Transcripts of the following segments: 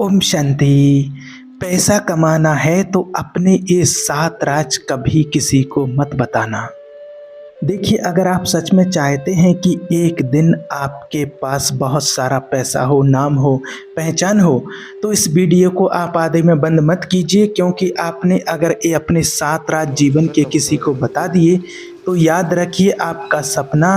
ओम शांति। पैसा कमाना है तो अपने ये 7 राज कभी किसी को मत बताना। देखिए, अगर आप सच में चाहते हैं कि एक दिन आपके पास बहुत सारा पैसा हो, नाम हो, पहचान हो, तो इस वीडियो को आप आधे में बंद मत कीजिए, क्योंकि आपने अगर ये अपने 7 राज जीवन के किसी को बता दिए तो याद रखिए आपका सपना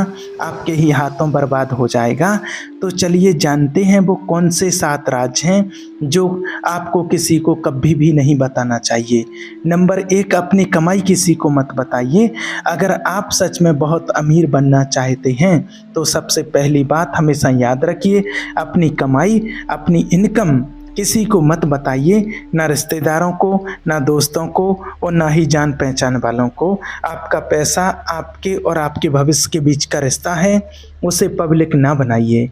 आपके ही हाथों बर्बाद हो जाएगा। तो चलिए जानते हैं वो कौन से 7 राज हैं जो आपको किसी को कभी भी नहीं बताना चाहिए। नंबर 1, अपनी कमाई किसी को मत बताइए। अगर आप सच में बहुत अमीर बनना चाहते हैं तो सबसे पहली बात हमेशा याद रखिए, अपनी कमाई, अपनी इनकम किसी को मत बताइए, ना रिश्तेदारों को, ना दोस्तों को और ना ही जान पहचान वालों को। आपका पैसा आपके और आपके भविष्य के बीच का रिश्ता है, उसे पब्लिक ना बनाइए।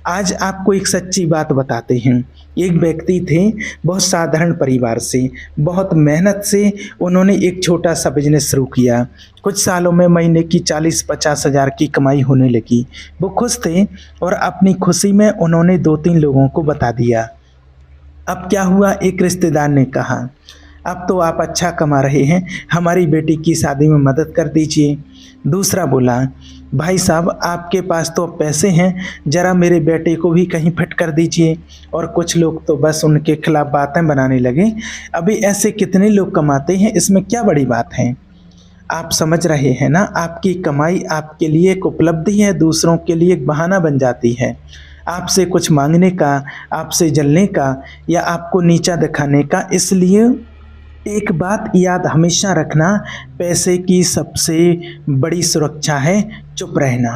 आज आपको एक सच्ची बात बताते हैं। एक व्यक्ति थे बहुत साधारण परिवार से, बहुत मेहनत से उन्होंने एक छोटा सा बिजनेस शुरू किया। कुछ सालों में महीने की 40-50 हज़ार की कमाई होने लगी। वो खुश थे और अपनी खुशी में उन्होंने 2-3 लोगों को बता दिया। अब क्या हुआ, एक रिश्तेदार ने कहा, अब तो आप अच्छा कमा रहे हैं, हमारी बेटी की शादी में मदद कर दीजिए। दूसरा बोला, भाई साहब आपके पास तो पैसे हैं, ज़रा मेरे बेटे को भी कहीं फिट कर दीजिए। और कुछ लोग तो बस उनके खिलाफ बातें बनाने लगे। अभी ऐसे कितने लोग कमाते हैं, इसमें क्या बड़ी बात है। आप समझ रहे हैं ना, आपकी कमाई आपके लिए एक उपलब्धि है, दूसरों के लिए एक बहाना बन जाती है। आपसे कुछ मांगने का, आपसे जलने का या आपको नीचा दिखाने का। इसलिए एक बात याद हमेशा रखना, पैसे की सबसे बड़ी सुरक्षा है चुप रहना।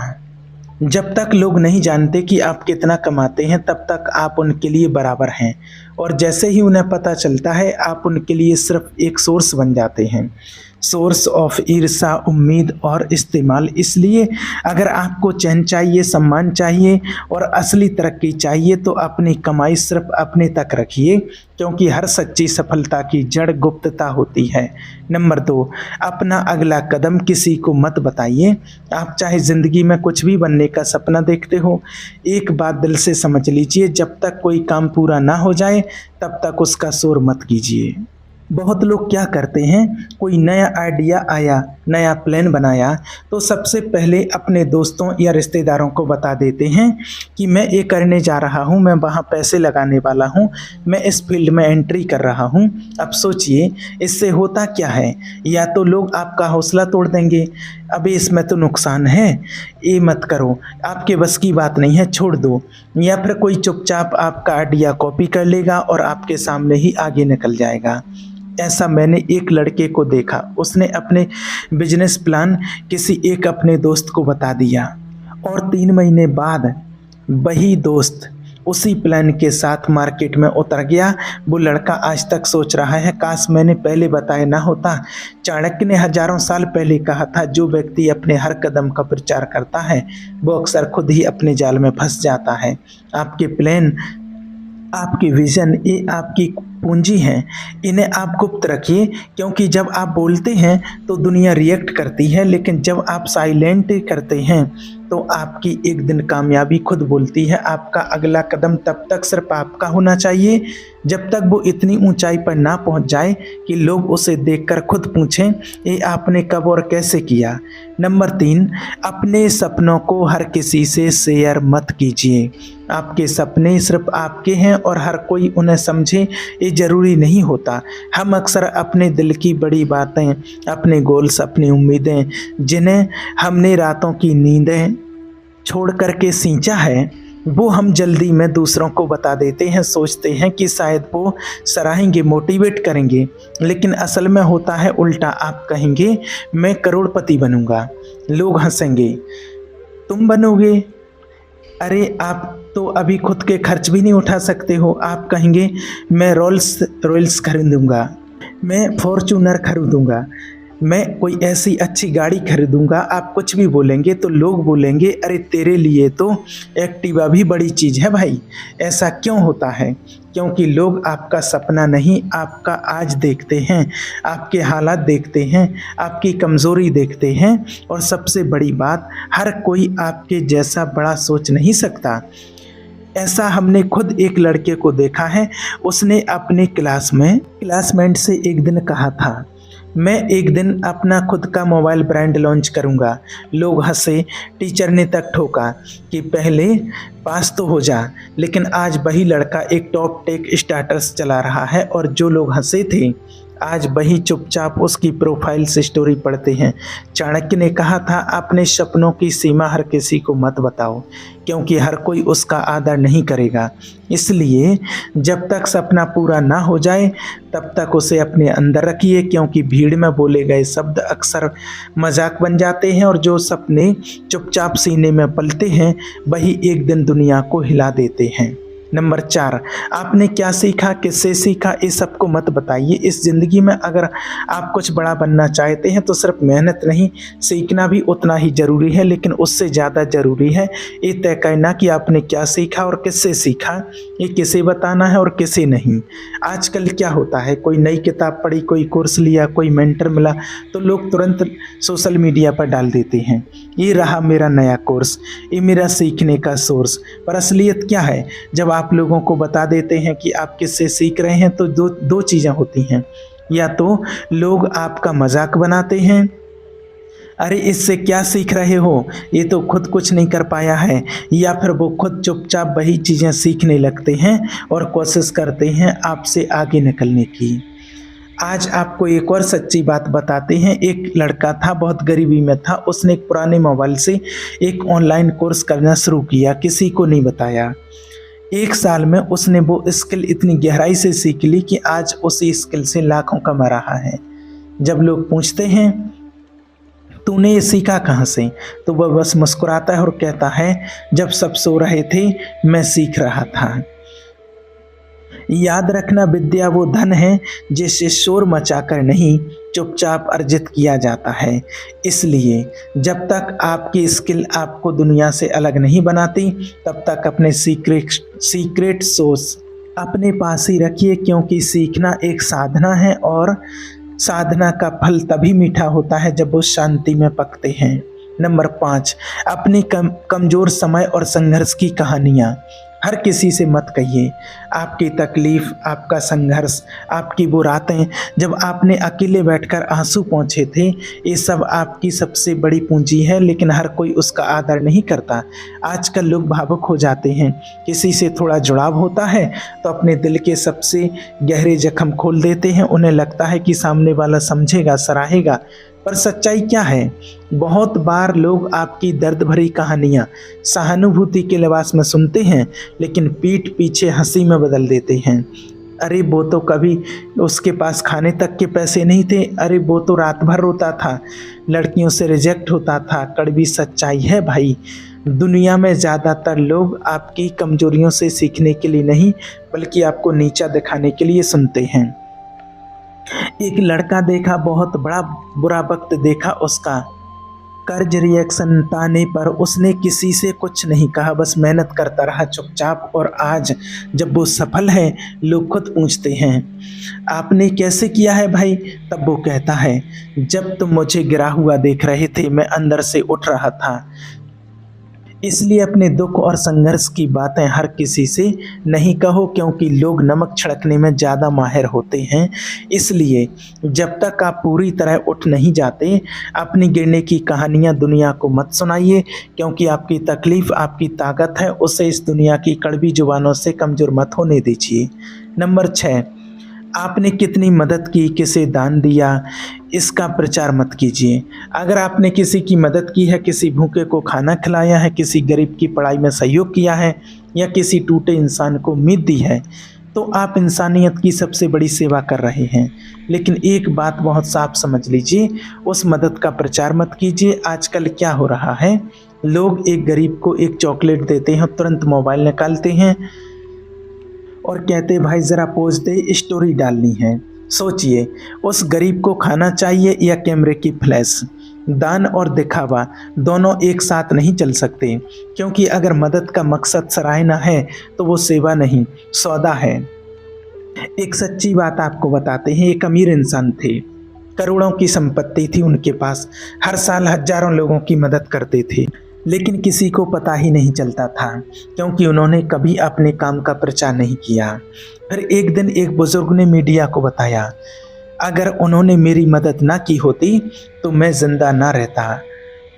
जब तक लोग नहीं जानते कि आप कितना कमाते हैं तब तक आप उनके लिए बराबर हैं, और जैसे ही उन्हें पता चलता है आप उनके लिए सिर्फ एक सोर्स बन जाते हैं, सोर्स ऑफ ईर्ष्या, उम्मीद और इस्तेमाल। इसलिए अगर आपको चैन चाहिए, सम्मान चाहिए और असली तरक्की चाहिए तो अपनी कमाई सिर्फ अपने तक रखिए, क्योंकि हर सच्ची सफलता की जड़ गुप्तता होती है। नंबर 2, अपना अगला कदम किसी को मत बताइए। आप चाहे ज़िंदगी में कुछ भी बनने का सपना देखते हो, एक बात दिल से समझ लीजिए, जब तक कोई काम पूरा ना हो जाए तब तक उसका शोर मत कीजिए। बहुत लोग क्या करते हैं, कोई नया आइडिया आया, नया प्लान बनाया तो सबसे पहले अपने दोस्तों या रिश्तेदारों को बता देते हैं कि मैं ये करने जा रहा हूँ, मैं वहाँ पैसे लगाने वाला हूँ, मैं इस फील्ड में एंट्री कर रहा हूँ। अब सोचिए इससे होता क्या है, या तो लोग आपका हौसला तोड़ देंगे, अभी इसमें तो नुकसान है, ये मत करो, आपके बस की बात नहीं है, छोड़ दो। या फिर कोई चुपचाप आपका आइडिया कॉपी कर लेगा और आपके सामने ही आगे निकल जाएगा। ऐसा मैंने एक लड़के को देखा, उसने अपने बिजनेस प्लान किसी एक अपने दोस्त को बता दिया और 3 महीने बाद वही दोस्त उसी प्लान के साथ मार्केट में उतर गया। वो लड़का आज तक सोच रहा है, काश मैंने पहले बताया ना होता। चाणक्य ने हजारों साल पहले कहा था, जो व्यक्ति अपने हर कदम का प्रचार करता है वो अक्सर खुद ही अपने जाल में फंस जाता है। आपके प्लान, आपकी विजन, ये आपकी पूंजी है, इन्हें आप गुप्त रखिए, क्योंकि जब आप बोलते हैं तो दुनिया रिएक्ट करती है, लेकिन जब आप साइलेंट करते हैं तो आपकी एक दिन कामयाबी खुद बोलती है। आपका अगला कदम तब तक सिर्फ आपका होना चाहिए जब तक वो इतनी ऊंचाई पर ना पहुंच जाए कि लोग उसे देखकर खुद पूछें, ये आपने कब और कैसे किया। नंबर 3, अपने सपनों को हर किसी से शेयर मत कीजिए। आपके सपने सिर्फ आपके हैं और हर कोई उन्हें समझे ये ज़रूरी नहीं होता। हम अक्सर अपने दिल की बड़ी बातें, अपने गोल्स, अपनी उम्मीदें, जिन्हें हमने रातों की नींदें छोड़ करके सींचा है, वो हम जल्दी में दूसरों को बता देते हैं। सोचते हैं कि शायद वो सराहेंगे, मोटिवेट करेंगे, लेकिन असल में होता है उल्टा। आप कहेंगे मैं करोड़पति बनूंगा, लोग हंसेंगे। तुम बनोगे, अरे आप तो अभी खुद के खर्च भी नहीं उठा सकते हो। आप कहेंगे मैं रॉयल्स खरीदूंगा, मैं फॉर्च्यूनर खरीदूंगा, मैं कोई ऐसी अच्छी गाड़ी खरीदूंगा। आप कुछ भी बोलेंगे तो लोग बोलेंगे, अरे तेरे लिए तो एक्टिवा भी बड़ी चीज़ है भाई। ऐसा क्यों होता है? क्योंकि लोग आपका सपना नहीं, आपका आज देखते हैं, आपके हालात देखते हैं, आपकी कमज़ोरी देखते हैं। और सबसे बड़ी बात, हर कोई आपके जैसा बड़ा सोच नहीं सकता। ऐसा हमने खुद एक लड़के को देखा है। उसने अपने क्लास में क्लासमेट से एक दिन कहा था, मैं एक दिन अपना खुद का मोबाइल ब्रांड लॉन्च करूंगा। लोग हंसे, टीचर ने तक ठोका कि पहले पास तो हो जा। लेकिन आज वही लड़का एक टॉप टेक स्टार्टअप चला रहा है और जो लोग हंसे थे आज वही चुपचाप उसकी प्रोफाइल से स्टोरी पढ़ते हैं। चाणक्य ने कहा था, अपने सपनों की सीमा हर किसी को मत बताओ, क्योंकि हर कोई उसका आदर नहीं करेगा। इसलिए जब तक सपना पूरा ना हो जाए तब तक उसे अपने अंदर रखिए, क्योंकि भीड़ में बोले गए शब्द अक्सर मजाक बन जाते हैं और जो सपने चुपचाप सीने में पलते हैं वही एक दिन दुनिया को हिला देते हैं। नंबर 4, आपने क्या सीखा, किससे सीखा, इस सबको मत बताइए। इस ज़िंदगी में अगर आप कुछ बड़ा बनना चाहते हैं तो सिर्फ मेहनत नहीं, सीखना भी उतना ही ज़रूरी है, लेकिन उससे ज़्यादा ज़रूरी है ये तय करना कि आपने क्या सीखा और किससे सीखा, ये किसे बताना है और किसे नहीं। आजकल क्या होता है, कोई नई किताब पढ़ी, कोई कोर्स लिया, कोई मेंटर मिला तो लोग तुरंत सोशल मीडिया पर डाल देते हैं, ये रहा मेरा नया कोर्स, ये मेरा सीखने का सोर्स। पर असलियत क्या है, जब आप लोगों को बता देते हैं कि आप किससे सीख रहे हैं तो दो चीज़ें होती हैं। या तो लोग आपका मजाक बनाते हैं, अरे इससे क्या सीख रहे हो, ये तो खुद कुछ नहीं कर पाया है, या फिर वो खुद चुपचाप वही चीज़ें सीखने लगते हैं और कोशिश करते हैं आपसे आगे निकलने की। आज आपको एक और सच्ची बात बताते हैं। एक लड़का था, बहुत गरीबी में था, उसने एक पुराने मोबाइल से एक ऑनलाइन कोर्स करना शुरू किया, किसी को नहीं बताया। 1 साल में उसने वो स्किल इतनी गहराई से सीख ली कि आज उसी स्किल से लाखों कमा रहा है। जब लोग पूछते हैं तूने ये सीखा कहाँ से, तो वह बस मुस्कुराता है और कहता है, जब सब सो रहे थे मैं सीख रहा था। याद रखना, विद्या वो धन है जिसे शोर मचाकर नहीं, चुपचाप अर्जित किया जाता है। इसलिए जब तक आपकी स्किल आपको दुनिया से अलग नहीं बनाती तब तक अपने सीक्रेट सोर्स अपने पास ही रखिए, क्योंकि सीखना एक साधना है और साधना का फल तभी मीठा होता है जब वो शांति में पकते हैं। नंबर 5, अपनी कमज़ोर समय और संघर्ष की कहानियाँ हर किसी से मत कहिए। आपकी तकलीफ़, आपका संघर्ष, आपकी वो रातें जब आपने अकेले बैठकर आंसू पोंछे थे, ये सब आपकी सबसे बड़ी पूंजी है, लेकिन हर कोई उसका आदर नहीं करता। आजकल लोग भावुक हो जाते हैं, किसी से थोड़ा जुड़ाव होता है तो अपने दिल के सबसे गहरे जख्म खोल देते हैं। उन्हें लगता है कि सामने वाला समझेगा, सराहेगा, पर सच्चाई क्या है? बहुत बार लोग आपकी दर्द भरी कहानियाँ सहानुभूति के लिबास में सुनते हैं, लेकिन पीठ पीछे हंसी में बदल देते हैं। अरे वो तो कभी उसके पास खाने तक के पैसे नहीं थे, अरे वो तो रात भर रोता था, लड़कियों से रिजेक्ट होता था। कड़वी सच्चाई है भाई, दुनिया में ज़्यादातर लोग आपकी कमजोरियों से सीखने के लिए नहीं, बल्कि आपको नीचा दिखाने के लिए सुनते हैं। एक लड़का देखा, बहुत बड़ा बुरा वक्त देखा उसका, कर्ज रिएक्शन ताने पर उसने किसी से कुछ नहीं कहा, बस मेहनत करता रहा चुपचाप। और आज जब वो सफल है, लोग खुद पूछते हैं आपने कैसे किया है भाई, तब वो कहता है, जब तुम मुझे गिरा हुआ देख रहे थे मैं अंदर से उठ रहा था। इसलिए अपने दुख और संघर्ष की बातें हर किसी से नहीं कहो, क्योंकि लोग नमक छिड़कने में ज़्यादा माहिर होते हैं। इसलिए जब तक आप पूरी तरह उठ नहीं जाते, अपनी गिरने की कहानियाँ दुनिया को मत सुनाइए, क्योंकि आपकी तकलीफ़ आपकी ताकत है, उसे इस दुनिया की कड़वी जुबानों से कमज़ोर मत होने दीजिए। नंबर 6, आपने कितनी मदद की, किसे दान दिया, इसका प्रचार मत कीजिए। अगर आपने किसी की मदद की है, किसी भूखे को खाना खिलाया है, किसी गरीब की पढ़ाई में सहयोग किया है, या किसी टूटे इंसान को उम्मीद दी है, तो आप इंसानियत की सबसे बड़ी सेवा कर रहे हैं। लेकिन एक बात बहुत साफ समझ लीजिए, उस मदद का प्रचार मत कीजिए। आजकल क्या हो रहा है, लोग एक गरीब को एक चॉकलेट देते हैं, तुरंत मोबाइल निकालते हैं और कहते भाई ज़रा पोज दे, स्टोरी डालनी है। सोचिए, उस गरीब को खाना चाहिए या कैमरे की फ्लैश? दान और दिखावा दोनों एक साथ नहीं चल सकते, क्योंकि अगर मदद का मकसद सराहना है तो वो सेवा नहीं, सौदा है। एक सच्ची बात आपको बताते हैं, एक अमीर इंसान थे, करोड़ों की संपत्ति थी उनके पास, हर साल हजारों लोगों की मदद करते थे। लेकिन किसी को पता ही नहीं चलता था क्योंकि उन्होंने कभी अपने काम का प्रचार नहीं किया। फिर एक दिन एक बुजुर्ग ने मीडिया को बताया, अगर उन्होंने मेरी मदद ना की होती तो मैं जिंदा ना रहता।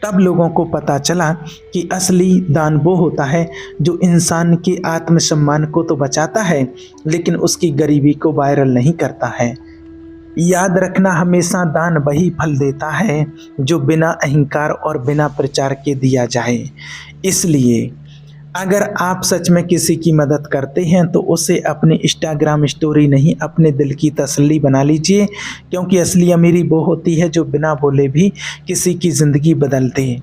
तब लोगों को पता चला कि असली दान वो होता है जो इंसान के आत्मसम्मान को तो बचाता है लेकिन उसकी गरीबी को वायरल नहीं करता है। याद रखना, हमेशा दान वही फल देता है जो बिना अहंकार और बिना प्रचार के दिया जाए। इसलिए अगर आप सच में किसी की मदद करते हैं तो उसे अपनी इंस्टाग्राम स्टोरी नहीं, अपने दिल की तसल्ली बना लीजिए, क्योंकि असली अमीरी वो होती है जो बिना बोले भी किसी की ज़िंदगी बदल दे।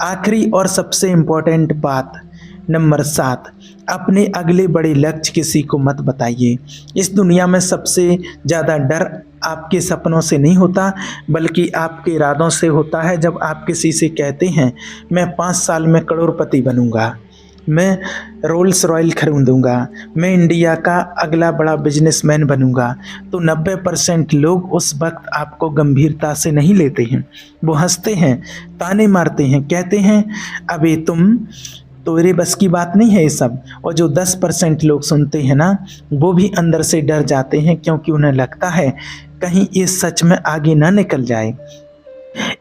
आखिरी और सबसे इम्पोर्टेंट बात नंबर 7, अपने अगले बड़े लक्ष्य किसी को मत बताइए। इस दुनिया में सबसे ज़्यादा डर आपके सपनों से नहीं होता बल्कि आपके इरादों से होता है। जब आप किसी से कहते हैं मैं 5 साल में करोड़पति बनूंगा, मैं रोल्स रॉयल खरीदूंगा, मैं इंडिया का अगला बड़ा बिजनेसमैन बनूंगा, तो 90% लोग उस वक्त आपको गंभीरता से नहीं लेते हैं। वो हंसते हैं, ताने मारते हैं, कहते हैं अबे तुम तेरे बस की बात नहीं है ये सब। और जो 10% लोग सुनते हैं ना, वो भी अंदर से डर जाते हैं क्योंकि उन्हें लगता है कहीं ये सच में आगे ना निकल जाए।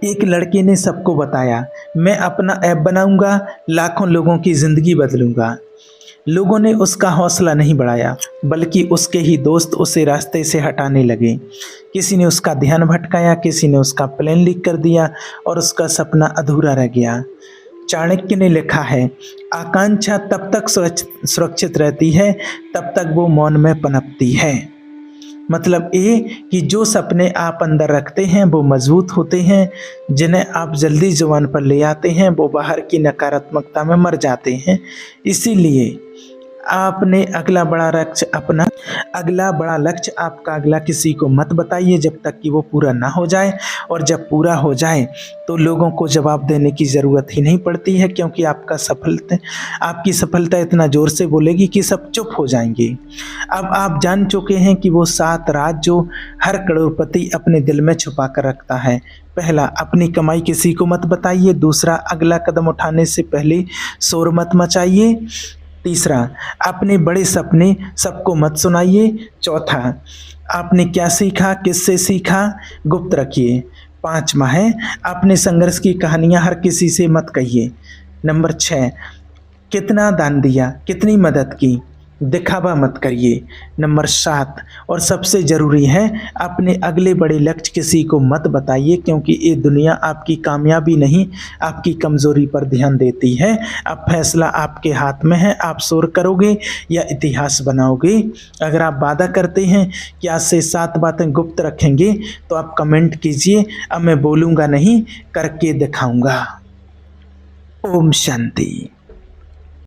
एक लड़के ने सबको बताया मैं अपना ऐप बनाऊंगा, लाखों लोगों की ज़िंदगी बदलूंगा। लोगों ने उसका हौसला नहीं बढ़ाया बल्कि उसके ही दोस्त उसे रास्ते से हटाने लगे। किसी ने उसका ध्यान भटकाया, किसी ने उसका प्लान लीक कर दिया और उसका सपना अधूरा रह गया। चाणक्य ने लिखा है, आकांक्षा तब तक सुरक्षित रहती है तब तक वो मौन में पनपती है। मतलब ये कि जो सपने आप अंदर रखते हैं वो मजबूत होते हैं, जिन्हें आप जल्दी जुबान पर ले आते हैं वो बाहर की नकारात्मकता में मर जाते हैं। इसीलिए आपने अगला बड़ा लक्ष्य आपका अगला किसी को मत बताइए जब तक कि वो पूरा ना हो जाए, और जब पूरा हो जाए तो लोगों को जवाब देने की ज़रूरत ही नहीं पड़ती है, क्योंकि आपकी सफलता इतना ज़ोर से बोलेगी कि सब चुप हो जाएंगे। अब आप जान चुके हैं कि वो 7 राज जो हर करोड़पति अपने दिल में छुपा कर रखता है। पहला, अपनी कमाई किसी को मत बताइए। दूसरा, अगला कदम उठाने से पहले शोर मत मचाइए। तीसरा, अपने बड़े सपने सबको मत सुनाइए। चौथा, आपने क्या सीखा, किससे सीखा, गुप्त रखिए। 5वां है, अपने संघर्ष की कहानियां हर किसी से मत कहिए। नंबर 6, कितना दान दिया, कितनी मदद की, दिखावा मत करिए। नंबर 7 और सबसे ज़रूरी है, अपने अगले बड़े लक्ष्य किसी को मत बताइए, क्योंकि ये दुनिया आपकी कामयाबी नहीं आपकी कमज़ोरी पर ध्यान देती है। अब फैसला आपके हाथ में है, आप शोर करोगे या इतिहास बनाओगे। अगर आप वादा करते हैं कि आज से 7 बातें गुप्त रखेंगे तो आप कमेंट कीजिए, अब मैं बोलूँगा नहीं, करके दिखाऊँगा। ओम शांति।